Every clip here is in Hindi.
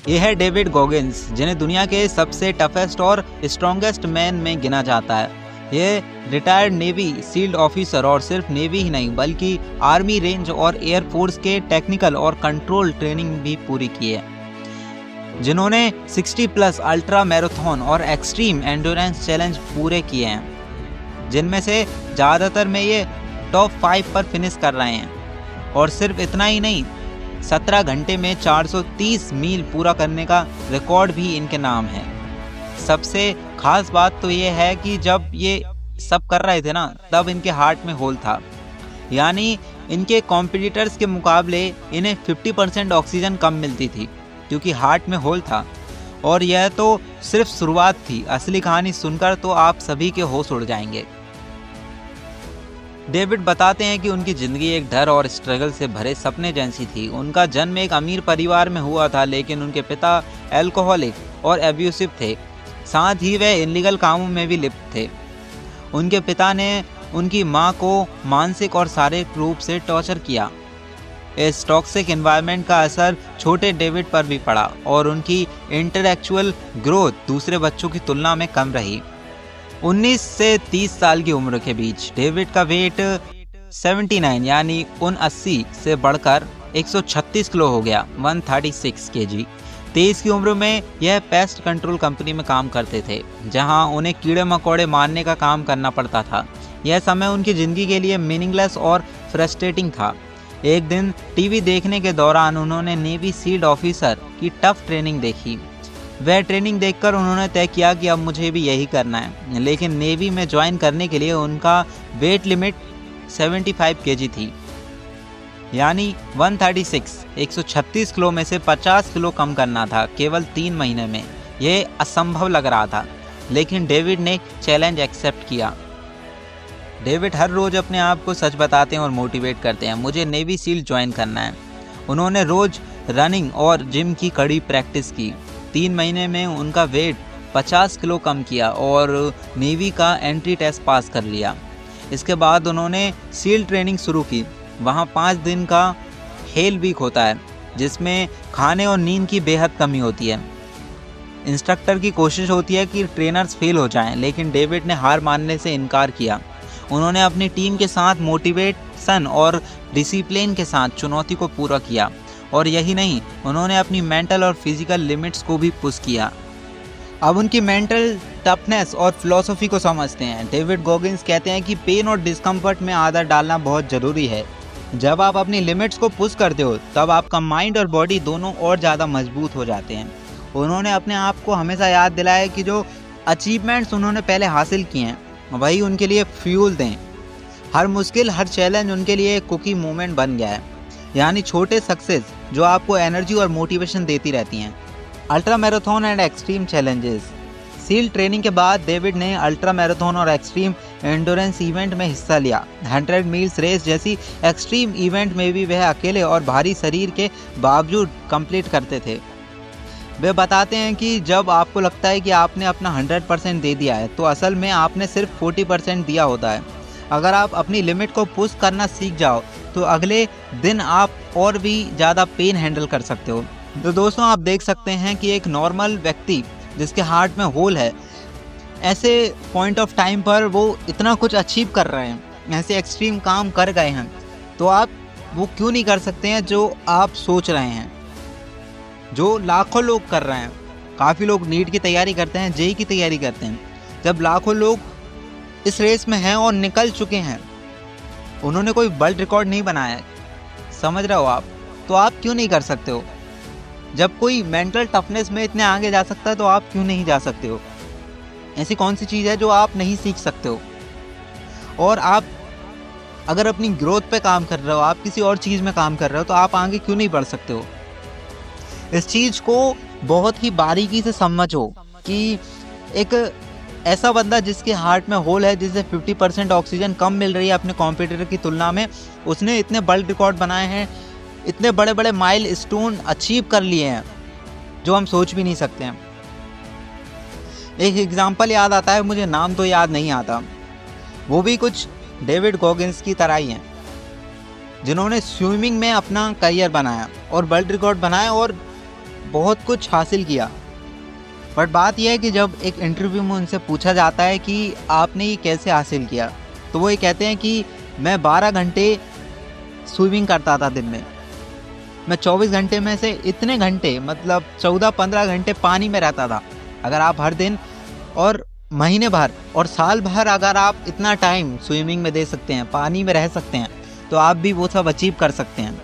ये है डेविड गॉगिंस, जिन्हें दुनिया के सबसे टफेस्ट और स्ट्रॉन्गेस्ट मैन में गिना जाता है। ये रिटायर्ड नेवी सील्ड ऑफिसर और सिर्फ नेवी ही नहीं बल्कि आर्मी, रेंज और एयरफोर्स के टेक्निकल और कंट्रोल ट्रेनिंग भी पूरी की है, जिन्होंने 60+ अल्ट्रा मैराथन और एक्सट्रीम एंड्योरेंस चैलेंज पूरे किए हैं, जिनमें से ज़्यादातर में ये टॉप 5 पर फिनिश कर रहे हैं। और सिर्फ इतना ही नहीं, 17 घंटे में 430 मील पूरा करने का रिकॉर्ड भी इनके नाम है। सबसे खास बात तो ये है कि जब ये सब कर रहे थे ना, तब इनके हार्ट में होल था, यानी इनके कॉम्पिटिटर्स के मुकाबले इन्हें 50% ऑक्सीजन कम मिलती थी क्योंकि हार्ट में होल था। और यह तो सिर्फ शुरुआत थी, असली कहानी सुनकर तो आप सभी के होश उड़ जाएंगे। डेविड बताते हैं कि उनकी ज़िंदगी एक डर और स्ट्रगल से भरे सपने जैसी थी। उनका जन्म एक अमीर परिवार में हुआ था, लेकिन उनके पिता अल्कोहलिक और एब्यूसिव थे, साथ ही वे इलीगल कामों में भी लिप्त थे। उनके पिता ने उनकी मां को मानसिक और शारीरिक रूप से टॉर्चर किया। इस टॉक्सिक एनवायरनमेंट का असर छोटे डेविड पर भी पड़ा और उनकी इंटेलेक्चुअल ग्रोथ दूसरे बच्चों की तुलना में कम रही। 19 से 30 साल की उम्र के बीच डेविड का वेट 79 यानी 79 से बढ़कर 136 किलो हो गया, 136 kg। 23 की उम्र में यह पेस्ट कंट्रोल कंपनी में काम करते थे, जहां उन्हें कीड़े मकोड़े मारने का काम करना पड़ता था। यह समय उनकी ज़िंदगी के लिए मीनिंगलेस और फ्रस्ट्रेटिंग था। एक दिन टीवी देखने के दौरान उन्होंने नेवी सील्ड ऑफिसर की टफ ट्रेनिंग देखी। वह ट्रेनिंग देखकर उन्होंने तय किया कि अब मुझे भी यही करना है, लेकिन नेवी में ज्वाइन करने के लिए उनका वेट लिमिट 75 kg थी, यानी 136 किलो में से 50 किलो कम करना था केवल 3 महीने में। यह असंभव लग रहा था, लेकिन डेविड ने चैलेंज एक्सेप्ट किया। डेविड हर रोज़ अपने आप को सच बताते हैं और मोटिवेट करते हैं, मुझे नेवी सील ज्वाइन करना है। उन्होंने रोज़ रनिंग और जिम की कड़ी प्रैक्टिस की। 3 महीने में उनका वेट 50 किलो कम किया और नेवी का एंट्री टेस्ट पास कर लिया। इसके बाद उन्होंने सील ट्रेनिंग शुरू की। वहाँ 5 दिन का हेल वीक होता है, जिसमें खाने और नींद की बेहद कमी होती है। इंस्ट्रक्टर की कोशिश होती है कि ट्रेनर्स फेल हो जाएं, लेकिन डेविड ने हार मानने से इनकार किया। उन्होंने अपनी टीम के साथ मोटिवेशन और डिसिप्लिन के साथ चुनौती को पूरा किया। और यही नहीं, उन्होंने अपनी मेंटल और फिजिकल लिमिट्स को भी पुश किया। अब उनकी मेंटल टफनेस और फिलॉसफी को समझते हैं। डेविड गॉगिंस कहते हैं कि पेन और डिस्कम्फर्ट में आदत डालना बहुत ज़रूरी है। जब आप अपनी लिमिट्स को पुश करते हो, तब आपका माइंड और बॉडी दोनों और ज़्यादा मजबूत हो जाते हैं। उन्होंने अपने आप को हमेशा याद दिलाया कि जो अचीवमेंट्स उन्होंने पहले हासिल किए हैं, वही उनके लिए फ्यूल दें। हर मुश्किल, हर चैलेंज उनके लिए एक कुकी मोमेंट बन गया है, यानी छोटे सक्सेस जो आपको एनर्जी और मोटिवेशन देती रहती हैं। Ultra marathon and extreme challenges. Seal training के बाद डेविड ने अल्ट्रा मैराथन और एक्सट्रीम एंडोरेंस इवेंट में हिस्सा लिया। 100 मील्स रेस जैसी एक्सट्रीम इवेंट में भी वह अकेले और भारी शरीर के बावजूद कंप्लीट करते थे। वे बताते हैं कि जब आपको लगता है कि आपने अपना 100% दे दिया है, तो असल में आपने सिर्फ 40% दिया होता है। अगर आप अपनी लिमिट को पुश करना सीख जाओ, तो अगले दिन आप और भी ज़्यादा पेन हैंडल कर सकते हो। तो दोस्तों, आप देख सकते हैं कि एक नॉर्मल व्यक्ति जिसके हार्ट में होल है, ऐसे पॉइंट ऑफ टाइम पर वो इतना कुछ अचीव कर रहे हैं, ऐसे एक्सट्रीम काम कर गए हैं, तो आप वो क्यों नहीं कर सकते हैं जो आप सोच रहे हैं, जो लाखों लोग कर रहे हैं। काफ़ी लोग नीट की तैयारी करते हैं, जेई की तैयारी करते हैं। जब लाखों लोग इस रेस में हैं और निकल चुके हैं, उन्होंने कोई वर्ल्ड रिकॉर्ड नहीं बनाया है, समझ रहे हो आप, तो आप क्यों नहीं कर सकते हो? जब कोई मेंटल टफनेस में इतने आगे जा सकता है, तो आप क्यों नहीं जा सकते हो? ऐसी कौन सी चीज़ है जो आप नहीं सीख सकते हो? और आप अगर अपनी ग्रोथ पे काम कर रहे हो, आप किसी और चीज़ में काम कर रहे हो, तो आप आगे क्यों नहीं बढ़ सकते हो? इस चीज़ को बहुत ही बारीकी से समझो कि एक ऐसा बंदा जिसके हार्ट में होल है, जिसे 50% ऑक्सीजन कम मिल रही है अपने कॉम्पिटिटर की तुलना में, उसने इतने वर्ल्ड रिकॉर्ड बनाए हैं, इतने बड़े बड़े माइल स्टोन अचीव कर लिए हैं जो हम सोच भी नहीं सकते हैं। एक एग्जाम्पल याद आता है मुझे, नाम तो याद नहीं आता, वो भी कुछ डेविड गॉगिंस की तरह ही हैं, जिन्होंने स्विमिंग में अपना करियर बनाया और वर्ल्ड रिकॉर्ड बनाया और बहुत कुछ हासिल किया। बट बात यह है कि जब एक इंटरव्यू में उनसे पूछा जाता है कि आपने ये कैसे हासिल किया, तो वो ये कहते हैं कि मैं 12 घंटे स्विमिंग करता था दिन में। मैं 24 घंटे में से इतने घंटे मतलब 14-15 घंटे पानी में रहता था। अगर आप हर दिन और महीने भर और साल भर अगर आप इतना टाइम स्विमिंग में दे सकते हैं, पानी में रह सकते हैं, तो आप भी वो सब अचीव कर सकते हैं।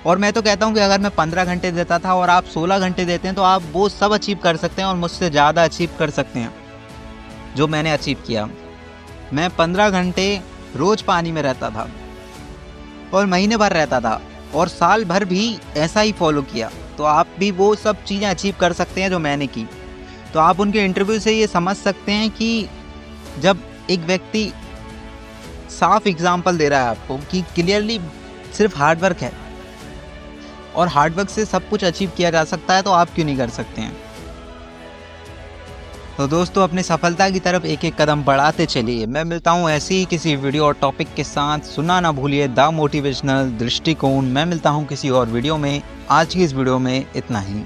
और मैं तो कहता हूँ कि अगर मैं 15 घंटे देता था और आप 16 घंटे देते हैं तो आप वो सब अचीव कर सकते हैं और मुझसे ज़्यादा अचीव कर सकते हैं जो मैंने अचीव किया। मैं 15 घंटे रोज़ पानी में रहता था और महीने भर रहता था और साल भर भी ऐसा ही फॉलो किया, तो आप भी वो सब चीज़ें अचीव कर सकते हैं जो मैंने की। तो आप उनके इंटरव्यू से ये समझ सकते हैं कि जब एक व्यक्ति साफ एग्जाम्पल दे रहा है आपको कि क्लियरली सिर्फ हार्डवर्क है और हार्डवर्क से सब कुछ अचीव किया जा सकता है, तो आप क्यों नहीं कर सकते हैं। तो दोस्तों, अपनी सफलता की तरफ एक एक कदम बढ़ाते चलिए। मैं मिलता हूँ ऐसी ही किसी वीडियो और टॉपिक के साथ। सुनना ना भूलिए द मोटिवेशनल दृष्टिकोण। मैं मिलता हूँ किसी और वीडियो में। आज की इस वीडियो में इतना ही।